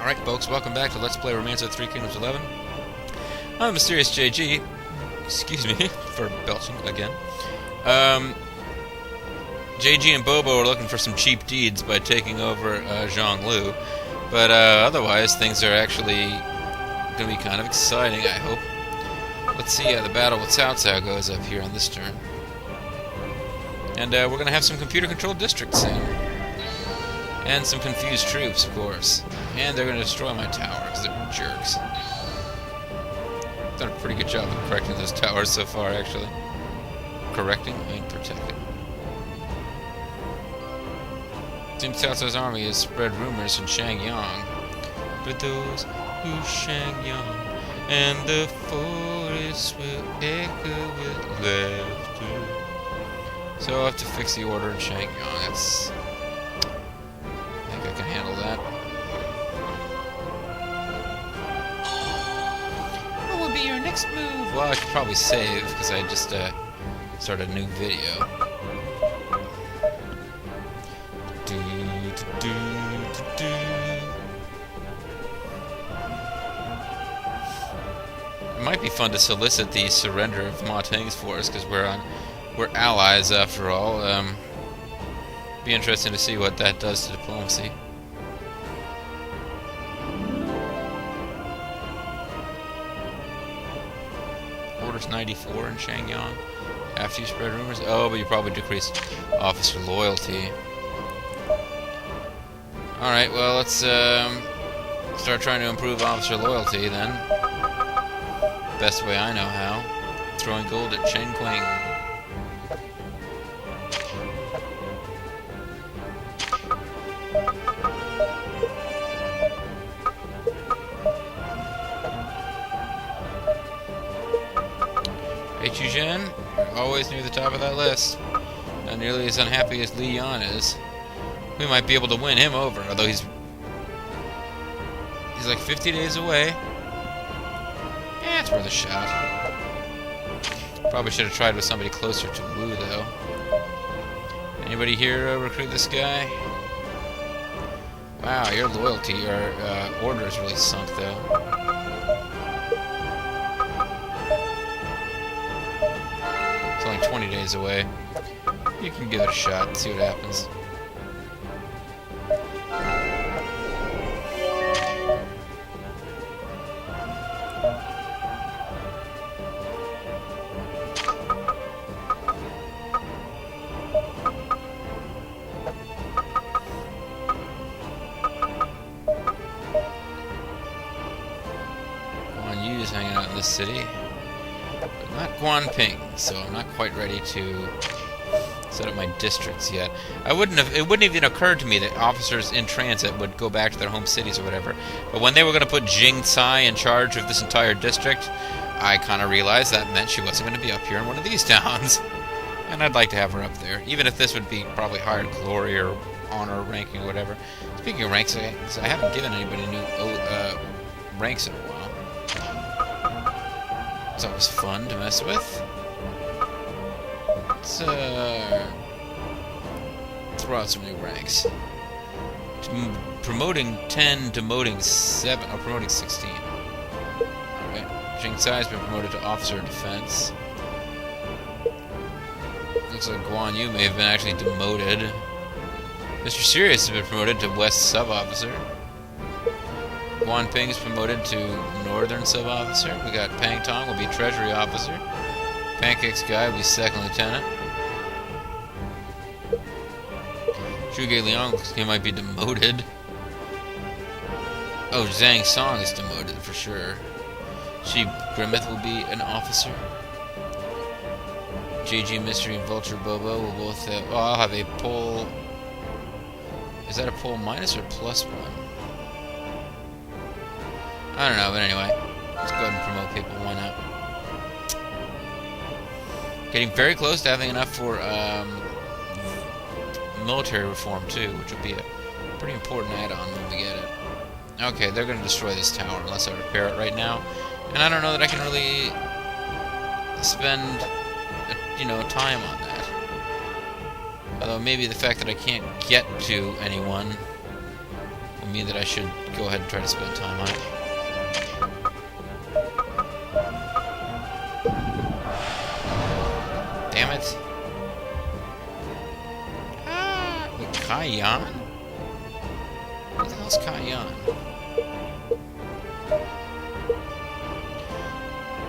Alright folks, welcome back to Let's Play Romance of the Three Kingdoms 11. I'm Mysterious JG. Excuse me for belching again. JG and Bobo are looking for some cheap deeds by taking over Zhonglu. But otherwise, things are actually going to be kind of exciting, I hope. Let's see how the battle with Cao Cao goes up here on this turn. And we're going to have some computer-controlled districts soon. And some confused troops, of course. And they're going to destroy my tower, because they're jerks. Done a pretty good job of correcting those towers so far, actually. Correcting and protecting. Seems Cao Cao's army has spread rumors in Shangyang. But those who Shangyang, and the forest will echo with laughter. So I'll have to fix the order in Shangyang. That's... I can handle that. What will be your next move? Well, I should probably save, because I just started a new video. It might be fun to solicit the surrender of Ma Teng's force, because we're allies after all. Be interesting to see what that does to diplomacy. Orders 94 in Shangyang. After you spread rumors? Oh, but you probably decrease officer loyalty. Alright, well, let's start trying to improve officer loyalty then. Best way I know how. Throwing gold at Chen Qing. Zhen, you're always near the top of that list. Not nearly as unhappy as Li Yan is. We might be able to win him over, although he's like 50 days away. Yeah, it's worth a shot. Probably should have tried with somebody closer to Wu, though. Anybody here recruit this guy? Wow, your loyalty, your order is really sunk, though. Only 20 days away. You can give it a shot and see what happens. Guan Yu is hanging out in this city. Not Guanping, so I'm not quite ready to set up my districts yet. It wouldn't even occur to me that officers in transit would go back to their home cities or whatever. But when they were going to put Jing Tsai in charge of this entire district, I kind of realized that meant she wasn't going to be up here in one of these towns. And I'd like to have her up there, even if this would be probably higher glory or honor ranking or whatever. Speaking of ranks, I haven't given anybody new ranks in a while. It's always fun to mess with. Let's throw out some new ranks. Promoting 10, demoting 7, or promoting 16. Alright. Jing Tsai has been promoted to Officer of Defense. Looks like Guan Yu may have been actually demoted. Mr. Sirius has been promoted to West Sub-Officer. Guan Ping is promoted to Northern Sub-Officer. We got Pang Tong will be Treasury Officer. Pancake's guy will be Second Lieutenant. Zhuge Liang looks like he might be demoted. Oh, Zhang Song is demoted for sure. Shi Grimith will be an officer. JG Mystery and Vulture Bobo will both have... Oh, I'll have a poll... Is that a poll minus or plus one? I don't know, but anyway. Let's go ahead and promote people, why not? Getting very close to having enough for military reform, too, which will be a pretty important add-on when we get it. Okay, they're going to destroy this tower unless I repair it right now. And I don't know that I can really spend, time on that. Although maybe the fact that I can't get to anyone would mean that I should go ahead and try to spend time on it. Damn it. Wait, Kaiyan? What the hell's Kaiyan?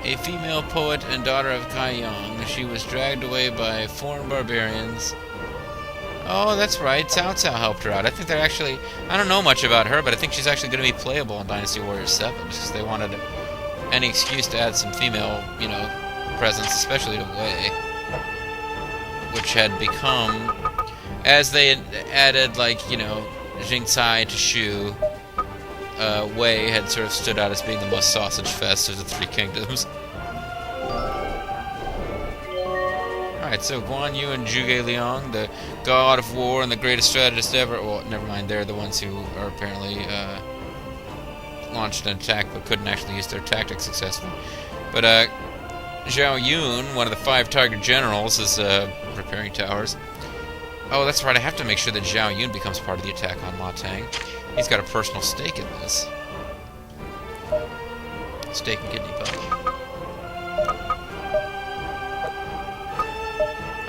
A female poet and daughter of Kaiyan. She was dragged away by foreign barbarians. Oh, that's right. Cao Cao helped her out. I think they're actually... I don't know much about her, but I think she's actually going to be playable in Dynasty Warriors 7, because they wanted any excuse to add some female, you know, presence, especially to Wei, which had become... As they had added, like, you know, Jing Tsai to Shu, Wei had sort of stood out as being the most sausage fest of the Three Kingdoms. Alright, so Guan Yu and Zhuge Liang, the god of war and the greatest strategist ever. Well, never mind, they're the ones who are apparently launched an attack but couldn't actually use their tactics successfully. But Zhao Yun, one of the 5 Tiger generals, is repairing towers. Oh, that's right, I have to make sure that Zhao Yun becomes part of the attack on Ma Tang. He's got a personal stake in this. Steak and kidney pie.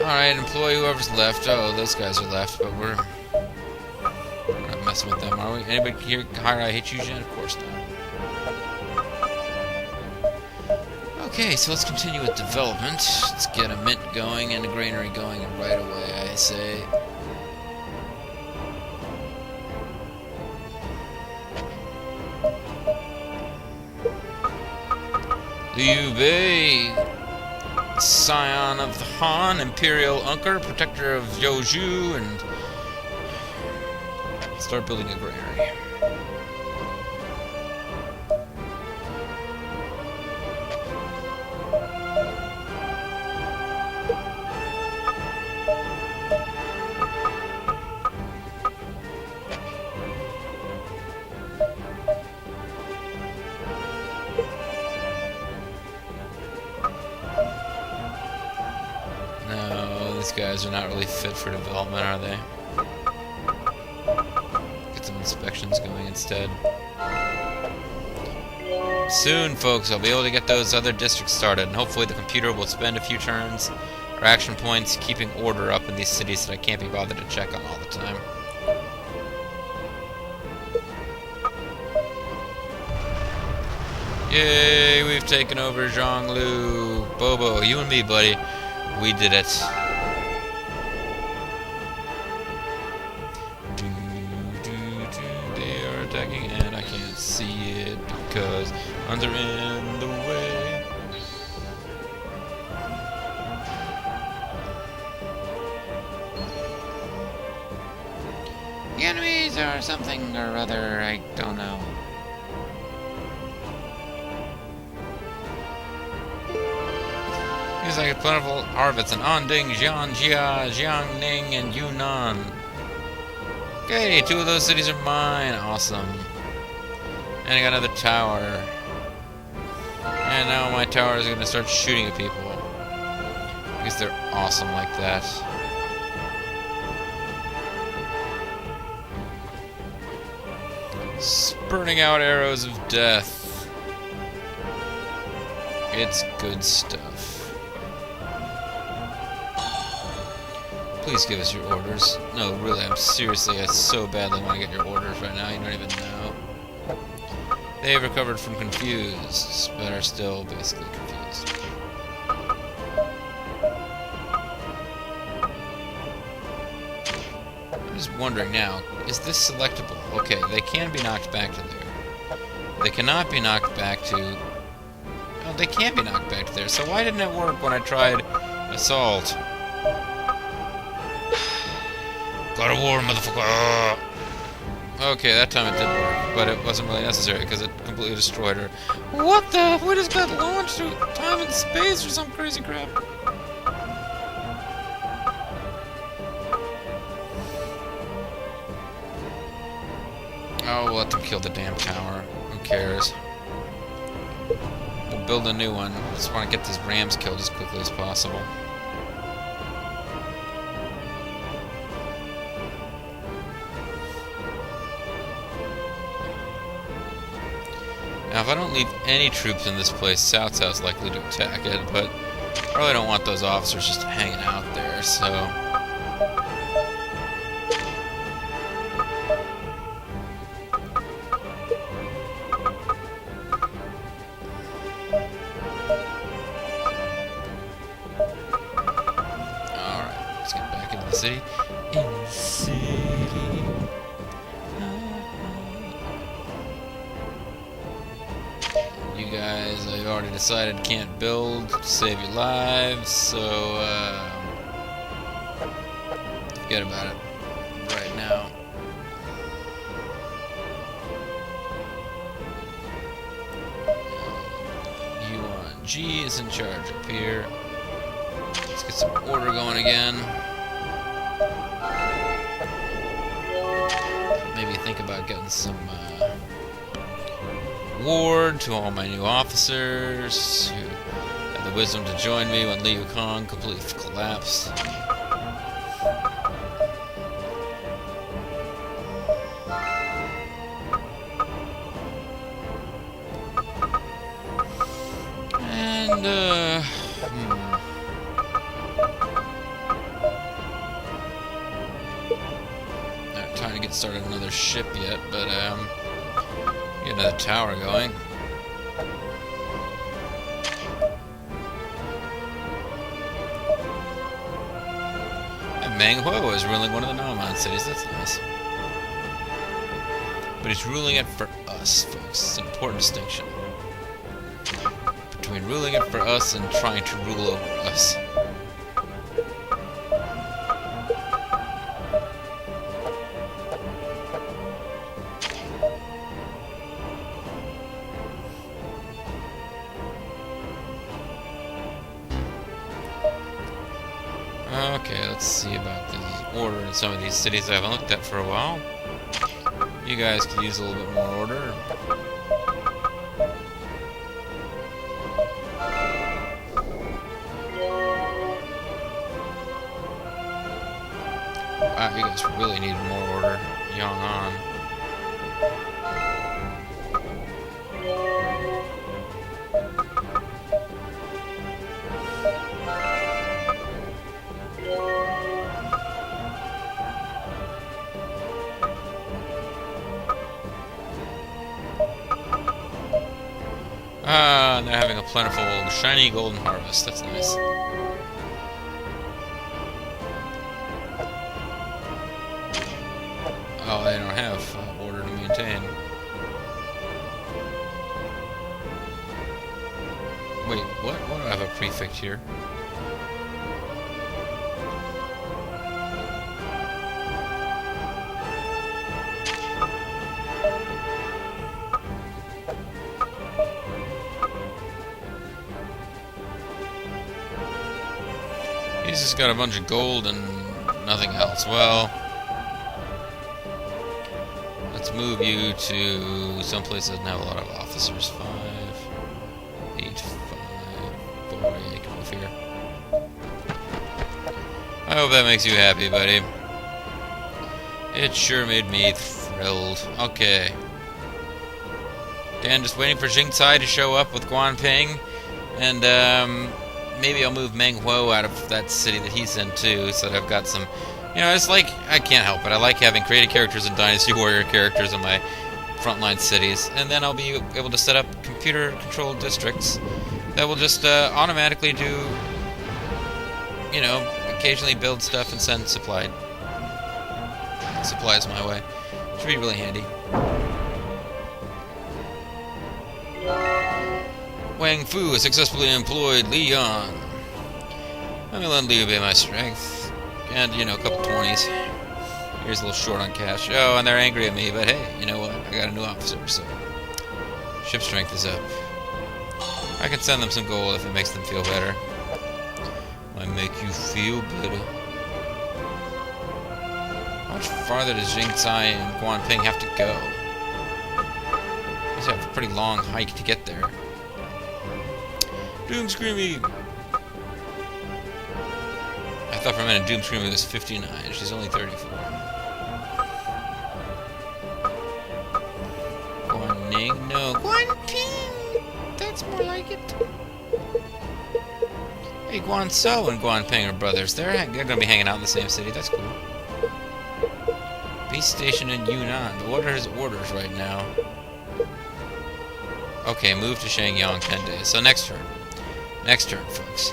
Alright, employ whoever's left. Oh, those guys are left, but we're not messing with them, are we? Anybody here hire I Hate You, Jen? Of course not. Okay, so let's continue with development. Let's get a mint going and a granary going right away, I say. Liu Bei, scion of the Han, Imperial Unker, protector of Zhou, and start building a granary. These guys are not really fit for development, are they? Get some inspections going instead. Soon, folks, I'll be able to get those other districts started, and hopefully the computer will spend a few turns or action points keeping order up in these cities that I can't be bothered to check on all the time. Yay, we've taken over Zhonglu. Bobo, you and me, buddy. We did it. They are attacking and I can't see it because Huns are in the way. The enemies are something or other, I don't know. Seems like a plentiful harvest in Anding, Jianjia, Jiangning, and Yunnan. Okay, 2 of those cities are mine. Awesome. And I got another tower. And now my tower is going to start shooting at people. Because they're awesome like that. Spurting out arrows of death. It's good stuff. Please give us your orders. No, really, I so badly want to get your orders right now, you don't even know. They have recovered from confused, but are still basically confused. I'm just wondering now, is this selectable? Okay, they can be knocked back to there. They cannot be knocked back to... Oh, they can be knocked back to there, so why didn't it work when I tried assault? God of war, motherfucker! Okay, that time it did work, but it wasn't really necessary because it completely destroyed her. What the? What is that launched through time and space or some crazy crap? Oh, we'll let them kill the damn tower. Who cares? We'll build a new one. Just want to get these rams killed as quickly as possible. Now, if I don't leave any troops in this place, South South's likely to attack it, but I really don't want those officers just hanging out there, so... Alright, let's get back into the city. In the city... You guys, I've already decided can't build to save your lives, so forget about it right now. Yuan G is in charge up here. Let's get some order going again. Maybe think about getting some award to all my new officers who had the wisdom to join me when Liu Kang completely collapsed. And not trying to get started another ship yet, but get another tower going. And Meng Huo is ruling one of the Nomad cities. That's nice. But he's ruling it for us, folks. It's an important distinction between ruling it for us and trying to rule over us. Okay, let's see about the order in some of these cities I haven't looked at for a while. You guys could use a little bit more order. Wow, you guys really need more order. Yong'an. Ah, and they're having a plentiful, shiny golden harvest. That's nice. Oh, they don't have order to maintain. Wait, what? Why do I have a prefect here? He's just got a bunch of gold and nothing else. Well, let's move you to someplace that doesn't have a lot of officers. 5, 8, 5, 4. Yeah, you can move here. I hope that makes you happy, buddy. It sure made me thrilled. Okay. Dan, just waiting for Jingcai to show up with Guanping, and maybe I'll move Meng Huo out of that city that he's in too, so that I've got some, you know, it's like, I can't help it. I like having creative characters and Dynasty Warrior characters in my frontline cities, and then I'll be able to set up computer-controlled districts that will just automatically do, you know, occasionally build stuff and send supplies my way. Should be really handy. Wang Fu has successfully employed Li Yan. Let me lend Liu Bei my strength. And, you know, a couple 20s. Here's a little short on cash. Oh, and they're angry at me, but hey, you know what? I got a new officer, so... ship strength is up. I can send them some gold if it makes them feel better. Might make you feel better. How much farther does Jingcai and Guanping have to go? They have a pretty long hike to get there. Doom Screamy! I thought for a minute Doom Screamy was 59. She's only 34. Guan Guanping. No, Guanping! That's more like it. Hey, Guangzhou and Guanping are brothers. They're going to be hanging out in the same city. That's cool. Base station in Yunnan. But what are his orders right now? Okay, move to Shenyang 10 days. So next turn. Next turn, folks.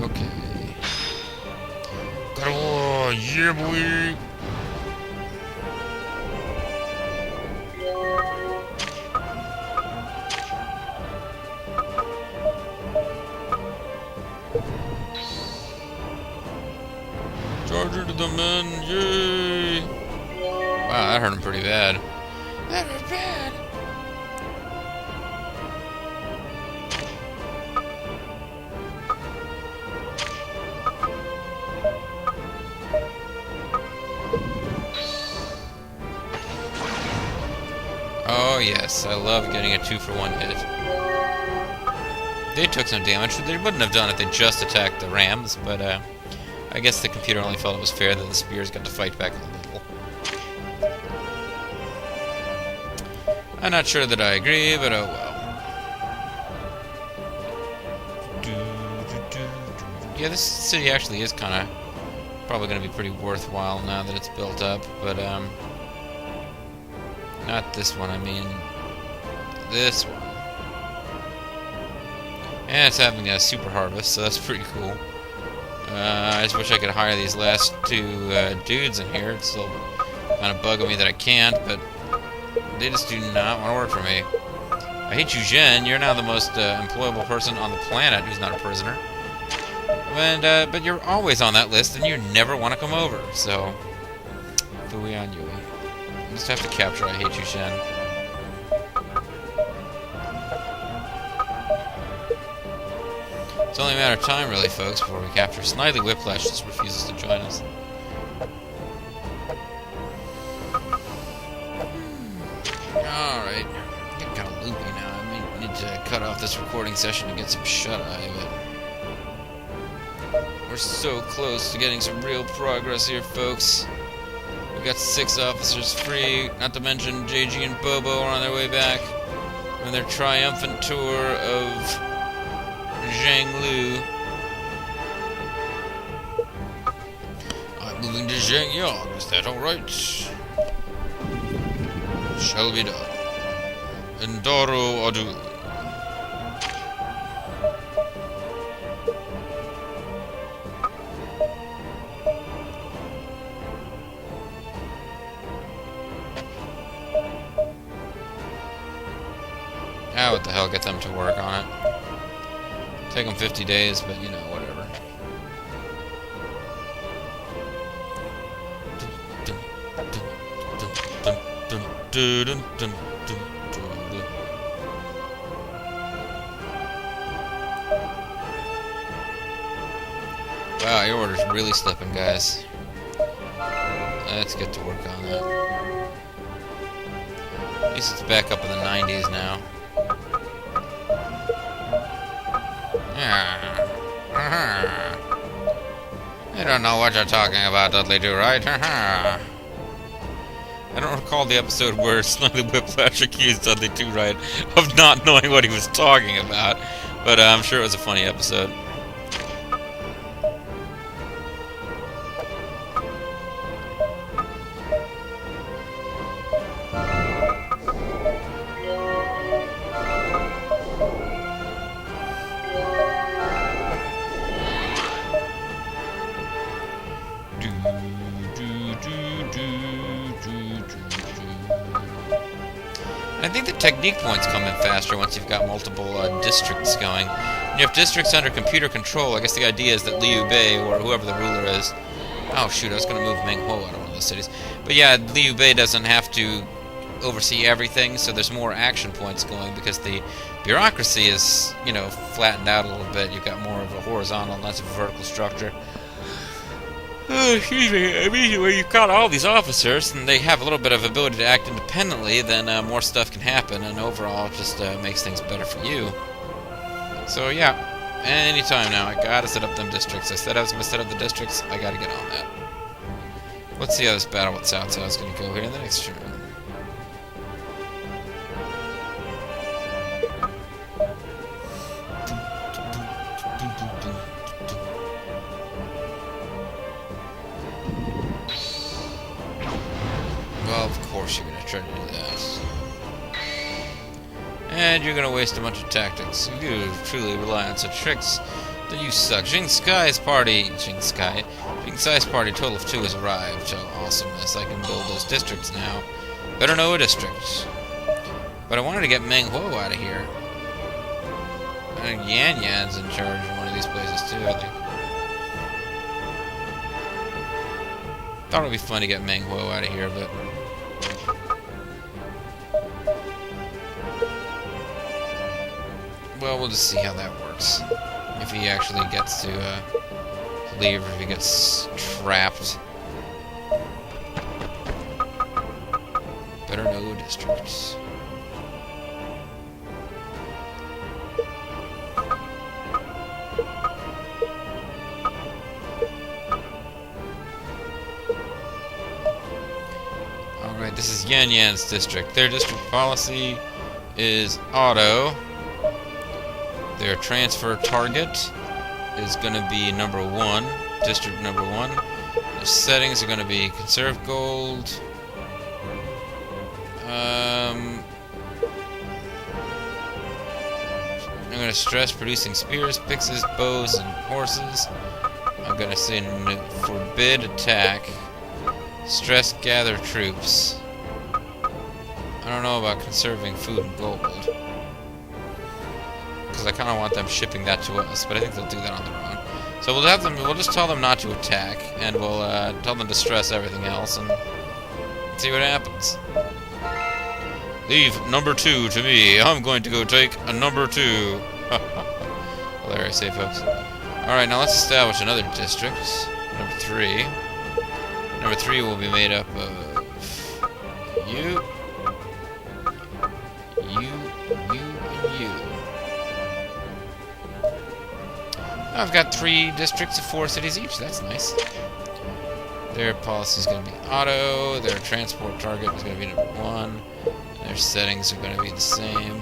Okay. Oh, yeah, boy. Charger to the men, yay! Wow, that hurt him pretty bad. That hurt bad! Oh yes, I love getting a 2-for-1 hit. They took some damage, they wouldn't have done it if they just attacked the rams, but I guess the computer only felt it was fair that the spears got to fight back a little. I'm not sure that I agree, but oh well. Yeah, this city actually is kind of probably going to be pretty worthwhile now that it's built up, but not this one, I mean this one. And it's having a super harvest, so that's pretty cool. I just wish I could hire these last two dudes in here. It's still kind of bugging me that I can't, but they just do not want to work for me. I hate you, Zhen. You're now the most employable person on the planet who's not a prisoner. And, but you're always on that list, and you never want to come over, so... Fooey on Yui. I just have to capture I hate you, Zhen. It's only a matter of time, really, folks, before we capture Snidely Whiplash just refuses to join us. Alright. I'm getting kind of loopy now. I may need to cut off this recording session to get some shut-eye, but... We're so close to getting some real progress here, folks. We got 6 officers free, not to mention JG and Bobo are on their way back from their triumphant tour of... Zhanglu. I'm moving to Zhangyang. Is that alright? Shall be done. Endaro Adu. Ah, what the hell, get them to work on it. Take them 50 days, but you know, whatever. Wow, your order's really slipping, guys. Let's get to work on that. At least it's back up in the 90s now. You don't know what you're talking about, Dudley Do, right? I don't recall the episode where Snidely Whiplash accused Dudley Do Right of not knowing what he was talking about, but I'm sure it was a funny episode. I think the technique points come in faster once you've got multiple districts going. When you have districts under computer control, I guess the idea is that Liu Bei, or whoever the ruler is... Oh shoot, I was going to move Meng Ho out of one of those cities. But yeah, Liu Bei doesn't have to oversee everything, so there's more action points going because the bureaucracy is, you know, flattened out a little bit. You've got more of a horizontal, less of a vertical structure. Excuse me, I mean, when you've got all these officers and they have a little bit of ability to act independently, then more stuff can happen, and overall it just makes things better for you. So yeah, anytime now. I gotta set up them districts. I said I was gonna set up the districts. I gotta get on that. Let's see how this battle with Cao Cao is gonna go here in the next turn. Well, of course you're gonna try to do that. And you're gonna waste a bunch of tactics. You truly rely on such tricks. Then you suck. Jing Sai's party total of 2 has arrived. Oh, awesomeness. I can build those districts now. Better know a district. But I wanted to get Meng Huo out of here. I think Yan Yan's in charge of one of these places too, I think. Thought it would be fun to get Meng Huo out of here, but... well, we'll just see how that works. If he actually gets to leave, or if he gets trapped. Better know districts. Alright, this is Yan Yan's district. Their district policy is auto. Their transfer target is going to be number 1, district number 1. Their settings are going to be conserve gold. I'm going to stress producing spears, pixes, bows, and horses. I'm going to say forbid attack. Stress gather troops. I don't know about conserving food and gold. Because I kind of want them shipping that to us, but I think they'll do that on their own. So we'll just tell them not to attack, and we'll tell them to stress everything else, and see what happens. Leave number 2 to me. I'm going to go take a number 2. Hilarious, eh, folks? Alright, now let's establish another district. Number 3. Number 3 will be made up of you, and you. I've got 3 districts of 4 cities each. That's nice. Their policy is going to be auto. Their transport target is going to be number 1. Their settings are going to be the same.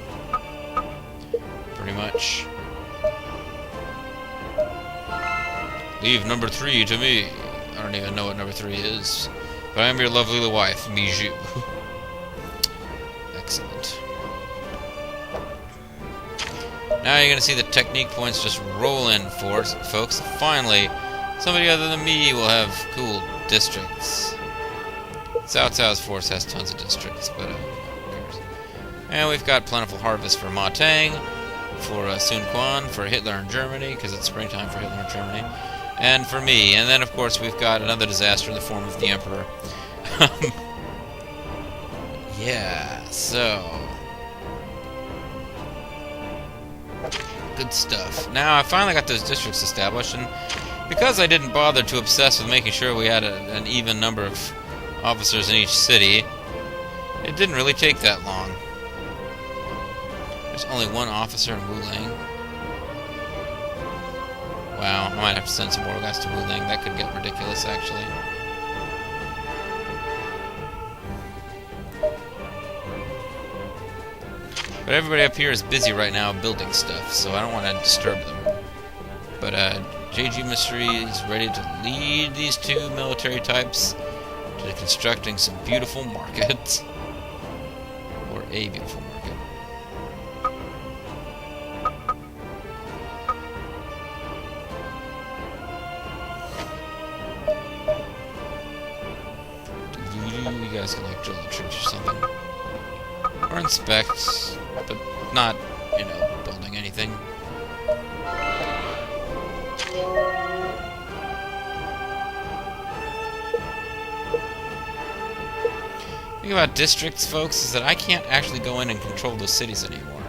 Pretty much. Leave number 3 to me. I don't even know what number 3 is. But I am your lovely little wife, Mijou. Excellent. Now you're going to see the technique points just roll in, folks. Finally, somebody other than me will have cool districts. Cao Cao's force has tons of districts, but who cares? And we've got plentiful harvest for Ma Tang, for Sun Quan, for Hitler in Germany, because it's springtime for Hitler in Germany, and for me. And then, of course, we've got another disaster in the form of the Emperor. Yeah, so... good stuff. Now, I finally got those districts established, and because I didn't bother to obsess with making sure we had an even number of officers in each city, it didn't really take that long. There's only 1 officer in Wuling. Wow, I might have to send some more guys to Wuling. That could get ridiculous, actually. But everybody up here is busy right now building stuff, so I don't want to disturb them. But JG Mystery is ready to lead these 2 military types to constructing some beautiful markets. Or a beautiful market. You guys can like drill the troops or something. Or inspect, but not, you know, building anything. The thing about districts, folks, is that I can't actually go in and control those cities anymore.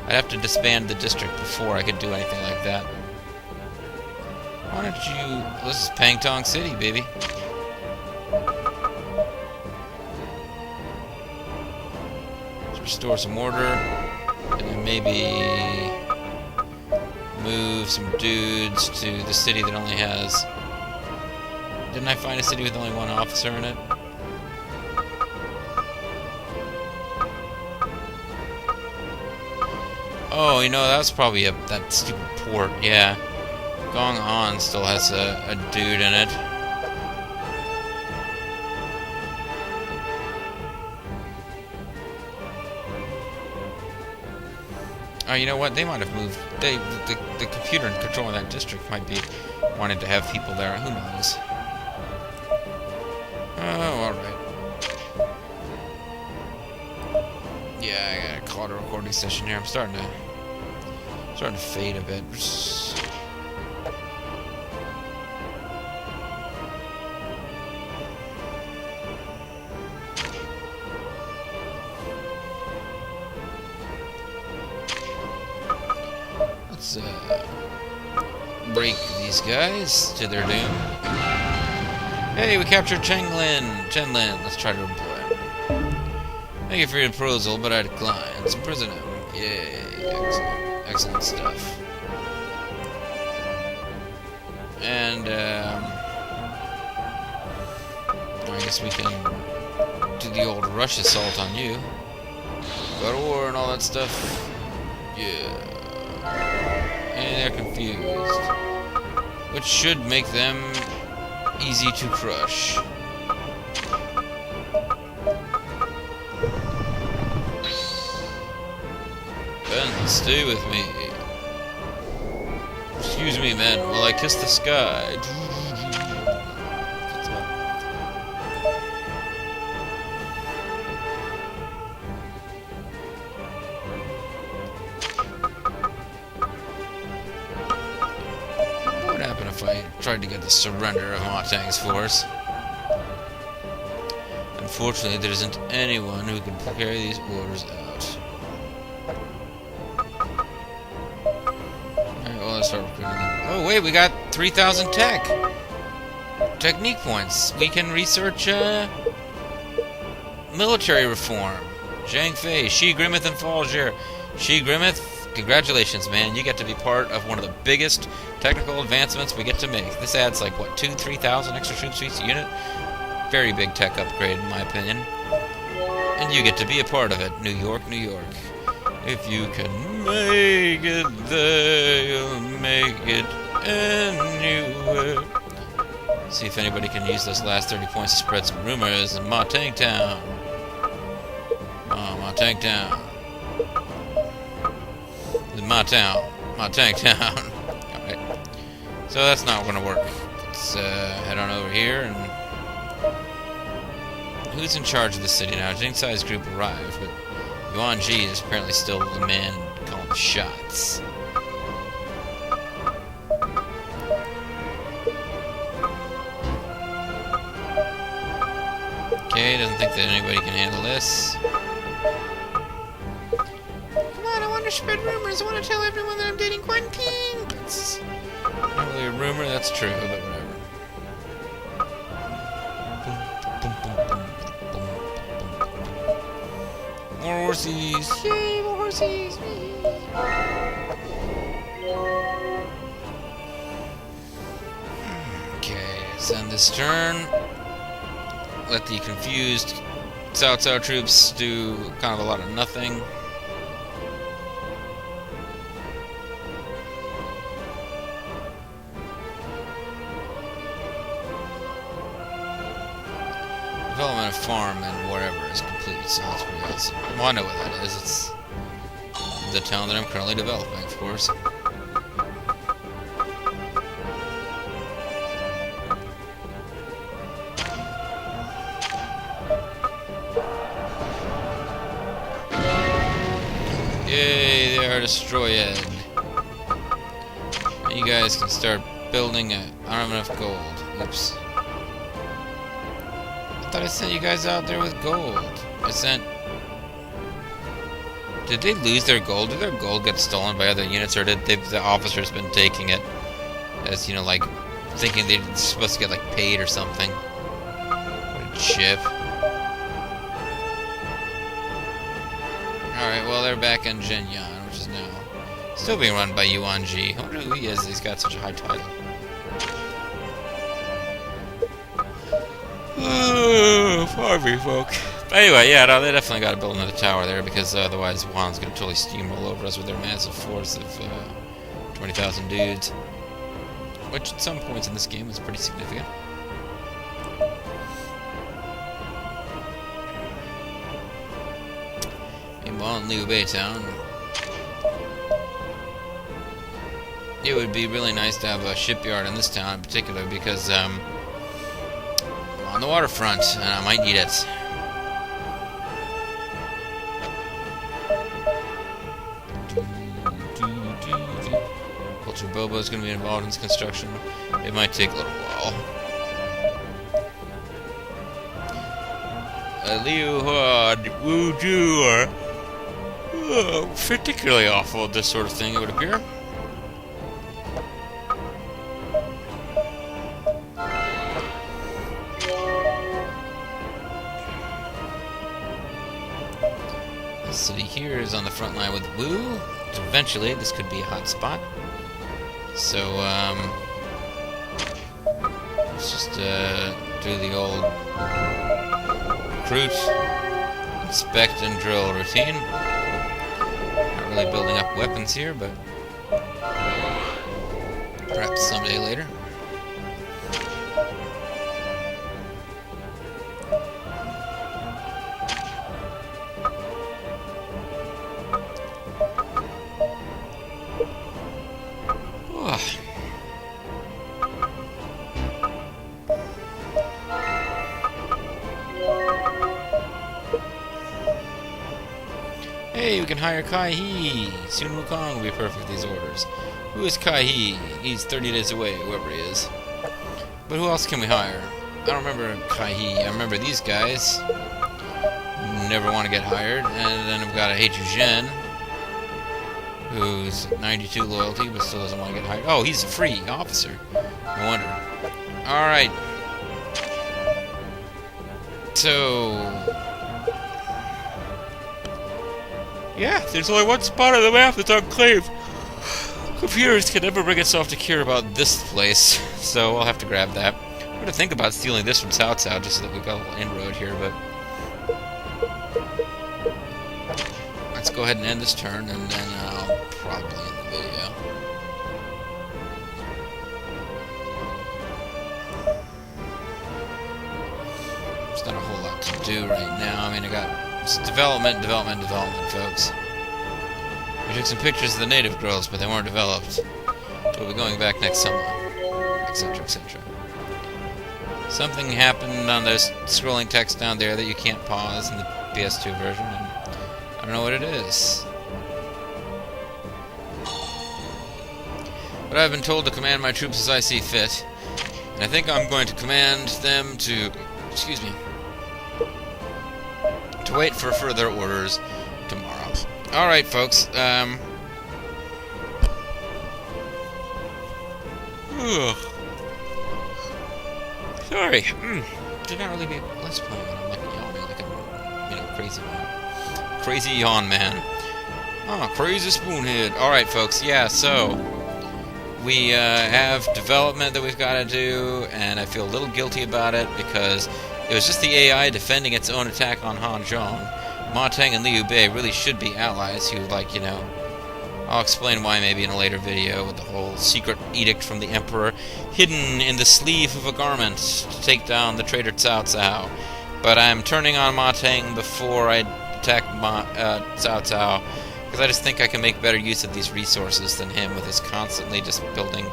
I'd have to disband the district before I could do anything like that. Why don't you... this is Pangtong City, baby. Let's restore some order. And then maybe move some dudes to the city that only has... Didn't I find a city with only one officer in it? Oh, you know, that's probably that stupid port, yeah. Gong On still has a dude in it. Oh, you know what? They might have moved. The computer controlling that district might be wanting to have people there. Who knows? Oh, alright. Yeah, I gotta call it a recording session here. I'm starting to fade a bit. Let's break these guys to their doom. Hey, we captured Chenlin. Let's try to employ him. Thank you for your proposal, but I decline. Let's imprison him. Yay, excellent stuff. And I guess we can do the old rush assault on you. Go to war and all that stuff. Yeah. And they're confused, which should make them easy to crush. Ben, stay with me. Excuse me, men, while I kiss the sky. What happened if I tried to get the surrender of Ma Tang's force? Unfortunately, there isn't anyone who can carry these orders out. Alright, well, let's start recruiting them. Oh, wait, we got 3,000 technique points. We can research military reform. Zhang Fei, Shi Grimmeth, and Falgier. Shi Grimmeth, congratulations, man. You get to be part of one of the biggest technical advancements we get to make. This adds like, what, 3,000 extra troops to each unit? Very big tech upgrade, in my opinion. And you get to be a part of it. New York, New York. If you can make it there, you'll make it anywhere. See if anybody can use those last 30 points to spread some rumors in Ma Tang Town. Oh, Ma Tang Town. Ma Tang Town. Alright. So that's not going to work. Let's head on over here and... Who's in charge of the city now? Jing Sai's group arrived, but Yuan Ji is apparently still the man calling the shots. Okay, doesn't think that anybody can handle this. Come on, I want to spread rumors. I want to tell everyone that I'm dating Quan Ping. It's not really a rumor, that's true, but whatever. More horses! Yay, more horses! Okay, send this turn. Let the confused Cao Cao troops do kind of a lot of nothing. Development of farm and wherever is complete, so that's pretty awesome. Well, I know what that is. It's the town that I'm currently developing, of course. Yay, they are destroyed. You guys can start building a... I don't have enough gold. Oops. I thought I sent you guys out there with gold. I sent... Did they lose their gold? Did their gold get stolen by other units, or did the officers been taking it as, you know, like, thinking they're supposed to get, like, paid or something? What a chip. Alright, well, they're back in Zhenyan, which is now Still being run by Yuan Ji. I wonder who he is. He's got such a high title. Pardon me, folk. But anyway, yeah, no, they definitely got to build another tower there because otherwise Yuan's going to totally steamroll over us with their massive force of 20,000 dudes. Which at some points in this game is pretty significant. Meanwhile, in Liu Bei Town, it would be really nice to have a shipyard in this town in particular because I'm on the waterfront and I might need it. Culture Bobo is going to be involved in this construction. It might take a little while. Liu Hua Wu Ju are particularly awful at this sort of thing, it would appear. The city here is on the front line with Wu, so eventually this could be a hot spot. So, let's just do the old recruit, inspect, and drill routine. Not really building up weapons here, but perhaps someday later. Hey, we can hire Kai He. Sun Wukong will be perfect with these orders. Who is Kai He? He's 30 days away, whoever he is. But who else can we hire? I don't remember Kai He. I remember these guys. Never want to get hired. And then I've got a Heichu Zhen, who's 92 loyalty, but still doesn't want to get hired. Oh, he's a free officer. No wonder. Alright. So... yeah, there's only one spot on the map that's enclave. Computers can never bring itself to care about this place, so I'll have to grab that. I'm going to think about stealing this from Cao Cao just so that we've got a little inroad here, but... let's go ahead and end this turn, and then I'll probably end the video. There's not a whole lot to do right now. I mean, I got... it's development, folks. We took some pictures of the native girls, but they weren't developed. We'll be going back next summer, etc., etc. Something happened on the scrolling text down there that you can't pause in the PS2 version, and I don't know what it is. But I've been told to command my troops as I see fit, and I think I'm going to command them to... excuse me. To wait for further orders tomorrow. Alright, folks, sorry. Did not really be let's play when I'm like yawning like a, crazy man. Crazy yawn man. Oh, crazy spoonhead. Alright, folks, yeah, so we have development that we've got to do, and I feel a little guilty about it because it was just the AI defending its own attack on Hanzhong. Ma Teng and Liu Bei really should be allies who, I'll explain why maybe in a later video with the whole secret edict from the Emperor hidden in the sleeve of a garment to take down the traitor Cao Cao. But I'm turning on Ma Teng before I attack Cao Cao, because I just think I can make better use of these resources than him with his constantly just building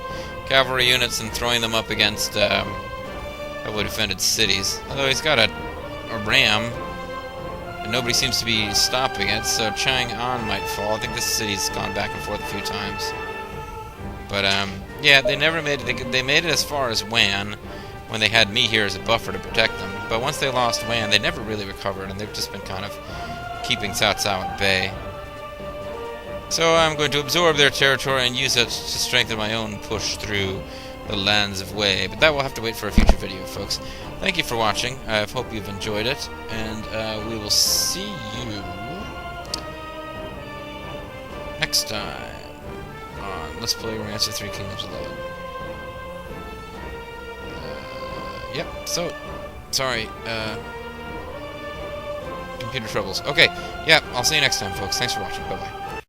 cavalry units and throwing them up against heavily defended cities. Although he's got a ram, and nobody seems to be stopping it, so Chang'an might fall. I think this city's gone back and forth a few times. But, yeah, they never made it. They made it as far as Wan, when they had me here as a buffer to protect them. But once they lost Wan, they never really recovered, and they've just been kind of keeping Cao Cao at bay. So I'm going to absorb their territory and use it to strengthen my own push through the lands of Wei. But that will have to wait for a future video, folks. Thank you for watching. I hope you've enjoyed it, and we will see you next time. Let's play Romance of Three Kingdoms alone. Yep, so... Sorry, computer troubles. Okay, yeah, I'll see you next time, folks. Thanks for watching. Bye-bye.